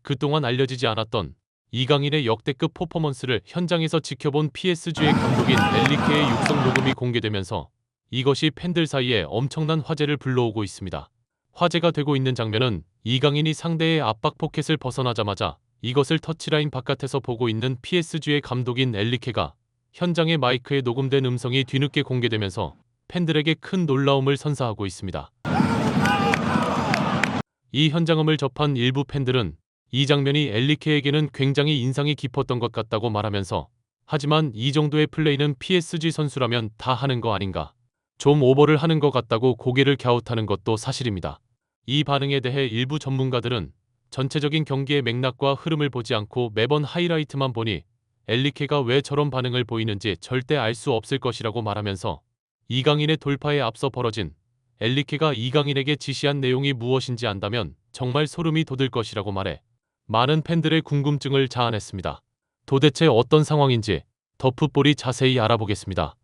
그동안 알려지지 않았던 이강인의 역대급 퍼포먼스를 현장에서 지켜본 PSG의 감독인 엘리케의 육성 녹음이 공개되면서 이것이 팬들 사이에 엄청난 화제를 불러오고 있습니다. 화제가 되고 있는 장면은 이강인이 상대의 압박 포켓을 벗어나자마자 이것을 터치라인 바깥에서 보고 있는 PSG의 감독인 엘리케가 현장의 마이크에 녹음된 음성이 뒤늦게 공개되면서 팬들에게 큰 놀라움을 선사하고 있습니다. 이 현장음을 접한 일부 팬들은 이 장면이 엘리케에게는 굉장히 인상이 깊었던 것 같다고 말하면서 하지만 이 정도의 플레이는 PSG 선수라면 다 하는 거 아닌가? 좀 오버를 하는 것 같다고 고개를 갸웃하는 것도 사실입니다. 이 반응에 대해 일부 전문가들은 전체적인 경기의 맥락과 흐름을 보지 않고 매번 하이라이트만 보니 엘리케가 왜 저런 반응을 보이는지 절대 알 수 없을 것이라고 말하면서 이강인의 돌파에 앞서 벌어진 엘리케가 이강인에게 지시한 내용이 무엇인지 안다면 정말 소름이 돋을 것이라고 말해 많은 팬들의 궁금증을 자아냈습니다. 도대체 어떤 상황인지 더 풋볼이 자세히 알아보겠습니다.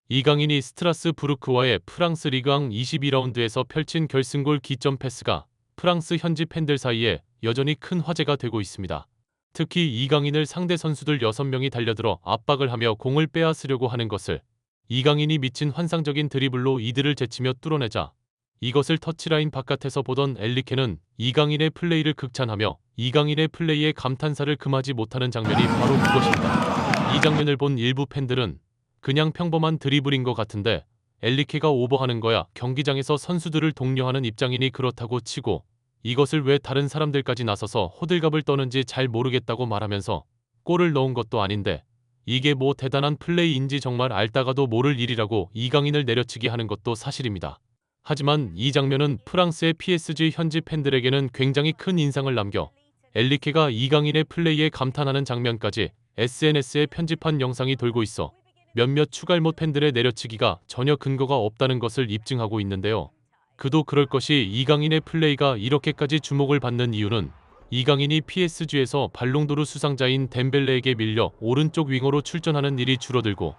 이강인이 스트라스부르크와의 프랑스 리그왕 22라운드에서 펼친 결승골 기점 패스가 프랑스 현지 팬들 사이에 여전히 큰 화제가 되고 있습니다. 특히 이강인을 상대 선수들 6명이 달려들어 압박을 하며 공을 빼앗으려고 하는 것을 이강인이 미친 환상적인 드리블로 이들을 제치며 뚫어내자 이것을 터치라인 바깥에서 보던 엘리케는 이강인의 플레이를 극찬하며 이강인의 플레이에 감탄사를 금하지 못하는 장면이 바로 그것입니다. 이 장면을 본 일부 팬들은 그냥 평범한 드리블인 것 같은데 엘리케가 오버하는 거야. 경기장에서 선수들을 독려하는 입장이니 그렇다고 치고 이것을 왜 다른 사람들까지 나서서 호들갑을 떠는지 잘 모르겠다고 말하면서 골을 넣은 것도 아닌데 이게 뭐 대단한 플레이인지 정말 알다가도 모를 일이라고 이강인을 내려치기 하는 것도 사실입니다. 하지만 이 장면은 프랑스의 PSG 현지 팬들에게는 굉장히 큰 인상을 남겨 엘리케가 이강인의 플레이에 감탄하는 장면까지 SNS에 편집한 영상이 돌고 있어 몇몇 추갈못 팬들의 내려치기가 전혀 근거가 없다는 것을 입증하고 있는데요. 그도 그럴 것이 이강인의 플레이가 이렇게까지 주목을 받는 이유는 이강인이 PSG에서 발롱도르 수상자인 덴벨레에게 밀려 오른쪽 윙어로 출전하는 일이 줄어들고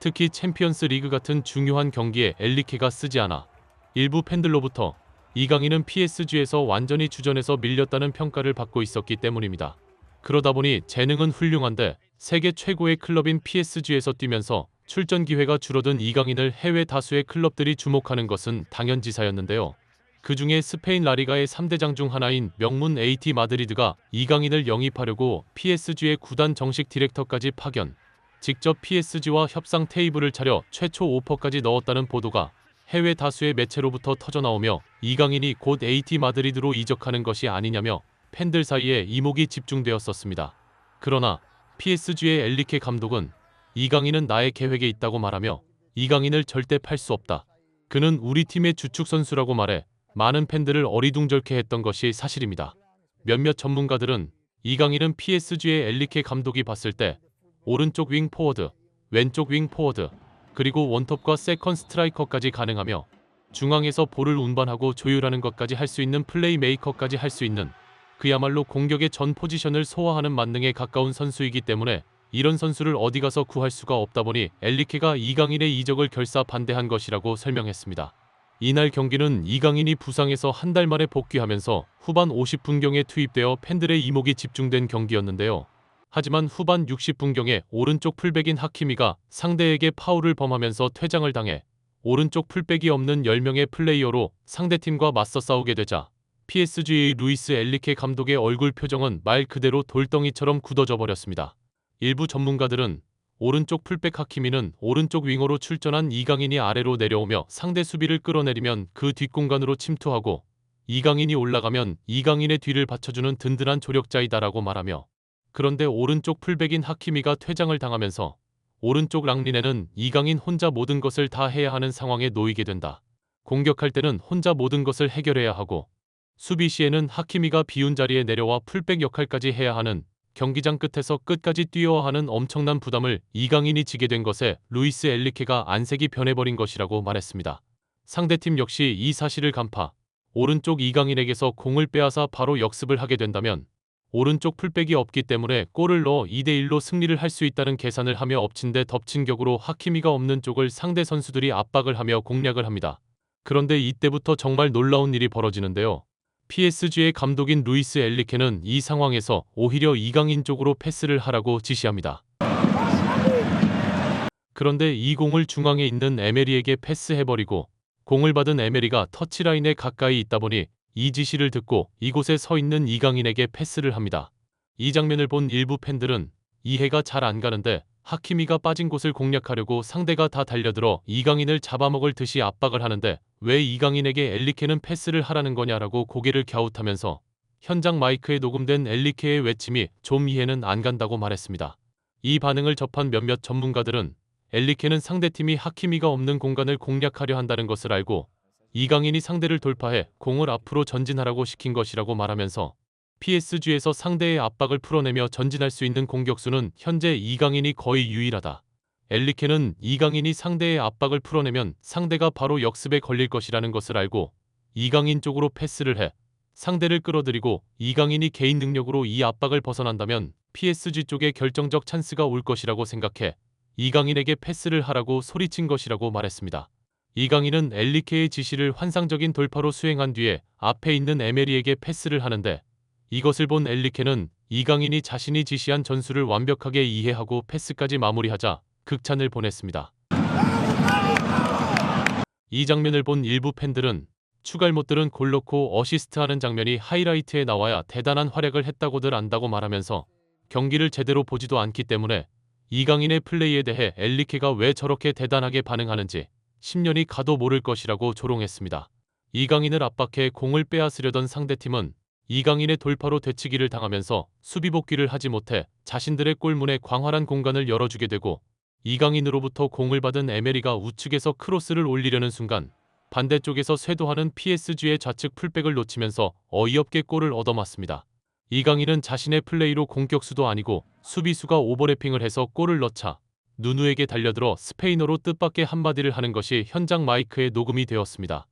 특히 챔피언스 리그 같은 중요한 경기에 엘리케가 쓰지 않아 일부 팬들로부터 이강인은 PSG에서 완전히 주전에서 밀렸다는 평가를 받고 있었기 때문입니다. 그러다 보니 재능은 훌륭한데 세계 최고의 클럽인 PSG에서 뛰면서 출전 기회가 줄어든 이강인을 해외 다수의 클럽들이 주목하는 것은 당연지사였는데요. 그 중에 스페인 라리가의 3대장 중 하나인 명문 AT 마드리드가 이강인을 영입하려고 PSG의 구단 정식 디렉터까지 파견, 직접 PSG와 협상 테이블을 차려 최초 오퍼까지 넣었다는 보도가 해외 다수의 매체로부터 터져나오며 이강인이 곧 AT 마드리드로 이적하는 것이 아니냐며 팬들 사이에 이목이 집중되었었습니다. 그러나 PSG의 엘리케 감독은 이강인은 나의 계획에 있다고 말하며 이강인을 절대 팔 수 없다. 그는 우리 팀의 주축 선수라고 말해 많은 팬들을 어리둥절케 했던 것이 사실입니다. 몇몇 전문가들은 이강인은 PSG의 엘리케 감독이 봤을 때 오른쪽 윙 포워드, 왼쪽 윙 포워드, 그리고 원톱과 세컨 스트라이커까지 가능하며 중앙에서 볼을 운반하고 조율하는 것까지 할 수 있는 플레이메이커까지 할 수 있는 그야말로 공격의 전 포지션을 소화하는 만능에 가까운 선수이기 때문에 이런 선수를 어디 가서 구할 수가 없다 보니 엘리케가 이강인의 이적을 결사 반대한 것이라고 설명했습니다. 이날 경기는 이강인이 부상에서 한 달 만에 복귀하면서 후반 50분경에 투입되어 팬들의 이목이 집중된 경기였는데요. 하지만 후반 60분경에 오른쪽 풀백인 하키미가 상대에게 파울을 범하면서 퇴장을 당해 오른쪽 풀백이 없는 10명의 플레이어로 상대팀과 맞서 싸우게 되자 PSG의 루이스 엘리케 감독의 얼굴 표정은 말 그대로 돌덩이처럼 굳어져 버렸습니다. 일부 전문가들은 오른쪽 풀백 하키미는 오른쪽 윙어로 출전한 이강인이 아래로 내려오며 상대 수비를 끌어내리면 그 뒷공간으로 침투하고 이강인이 올라가면 이강인의 뒤를 받쳐주는 든든한 조력자이다라고 말하며 그런데 오른쪽 풀백인 하키미가 퇴장을 당하면서 오른쪽 랑린에는 이강인 혼자 모든 것을 다 해야 하는 상황에 놓이게 된다. 공격할 때는 혼자 모든 것을 해결해야 하고 수비 시에는 하키미가 비운 자리에 내려와 풀백 역할까지 해야 하는 경기장 끝에서 끝까지 뛰어야 하는 엄청난 부담을 이강인이 지게 된 것에 루이스 엘리케가 안색이 변해버린 것이라고 말했습니다. 상대팀 역시 이 사실을 간파 오른쪽 이강인에게서 공을 빼앗아 바로 역습을 하게 된다면 오른쪽 풀백이 없기 때문에 골을 넣어 2대1로 승리를 할 수 있다는 계산을 하며 엎친 데 덮친 격으로 하키미가 없는 쪽을 상대 선수들이 압박을 하며 공략을 합니다. 그런데 이때부터 정말 놀라운 일이 벌어지는데요. PSG의 감독인 루이스 엘리케는 이 상황에서 오히려 이강인 쪽으로 패스를 하라고 지시합니다. 그런데 이 공을 중앙에 있는 에메리에게 패스해버리고 공을 받은 에메리가 터치라인에 가까이 있다 보니 이 지시를 듣고 이곳에 서 있는 이강인에게 패스를 합니다. 이 장면을 본 일부 팬들은 이해가 잘 안 가는데 하키미가 빠진 곳을 공략하려고 상대가 다 달려들어 이강인을 잡아먹을 듯이 압박을 하는데 왜 이강인에게 엘리케는 패스를 하라는 거냐라고 고개를 갸웃하면서 현장 마이크에 녹음된 엘리케의 외침이 좀 이해는 안 간다고 말했습니다. 이 반응을 접한 몇몇 전문가들은 엘리케는 상대팀이 하키미가 없는 공간을 공략하려 한다는 것을 알고 이강인이 상대를 돌파해 공을 앞으로 전진하라고 시킨 것이라고 말하면서 PSG에서 상대의 압박을 풀어내며 전진할 수 있는 공격수는 현재 이강인이 거의 유일하다. 엘리케는 이강인이 상대의 압박을 풀어내면 상대가 바로 역습에 걸릴 것이라는 것을 알고 이강인 쪽으로 패스를 해 상대를 끌어들이고 이강인이 개인 능력으로 이 압박을 벗어난다면 PSG 쪽에 결정적 찬스가 올 것이라고 생각해 이강인에게 패스를 하라고 소리친 것이라고 말했습니다. 이강인은 엘리케의 지시를 환상적인 돌파로 수행한 뒤에 앞에 있는 에메리에게 패스를 하는데 이것을 본 엘리케는 이강인이 자신이 지시한 전술을 완벽하게 이해하고 패스까지 마무리하자 극찬을 보냈습니다. 이 장면을 본 일부 팬들은 추갈못들은 골 넣고 어시스트하는 장면이 하이라이트에 나와야 대단한 활약을 했다고들 안다고 말하면서 경기를 제대로 보지도 않기 때문에 이강인의 플레이에 대해 엘리케가 왜 저렇게 대단하게 반응하는지 10년이 가도 모를 것이라고 조롱했습니다. 이강인을 압박해 공을 빼앗으려던 상대팀은 이강인의 돌파로 되치기를 당하면서 수비 복귀를 하지 못해 자신들의 골문에 광활한 공간을 열어주게 되고 이강인으로부터 공을 받은 에메리가 우측에서 크로스를 올리려는 순간 반대쪽에서 쇄도하는 PSG의 좌측 풀백을 놓치면서 어이없게 골을 얻어맞습니다. 이강인은 자신의 플레이로 공격수도 아니고 수비수가 오버래핑을 해서 골을 넣자 누누에게 달려들어 스페인어로 뜻밖의 한마디를 하는 것이 현장 마이크에 녹음이 되었습니다.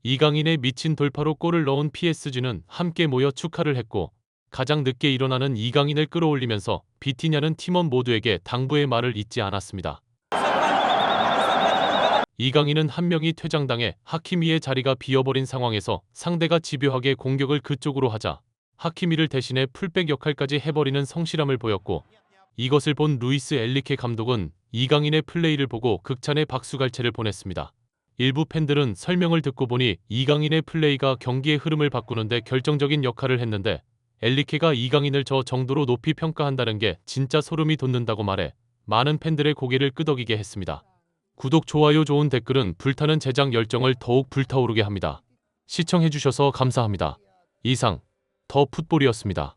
이강인의 미친 돌파로 골을 넣은 PSG는 함께 모여 축하를 했고 가장 늦게 일어나는 이강인을 끌어올리면서 비티냐는 팀원 모두에게 당부의 말을 잊지 않았습니다. 이강인은 한 명이 퇴장당해 하키미의 자리가 비어버린 상황에서 상대가 집요하게 공격을 그쪽으로 하자 하키미를 대신해 풀백 역할까지 해버리는 성실함을 보였고 이것을 본 루이스 엘리케 감독은 이강인의 플레이를 보고 극찬의 박수갈채를 보냈습니다. 일부 팬들은 설명을 듣고 보니 이강인의 플레이가 경기의 흐름을 바꾸는데 결정적인 역할을 했는데 엘리케가 이강인을 저 정도로 높이 평가한다는 게 진짜 소름이 돋는다고 말해 많은 팬들의 고개를 끄덕이게 했습니다. 구독, 좋아요, 좋은 댓글은 불타는 제작 열정을 더욱 불타오르게 합니다. 시청해주셔서 감사합니다. 이상 더 풋볼이었습니다.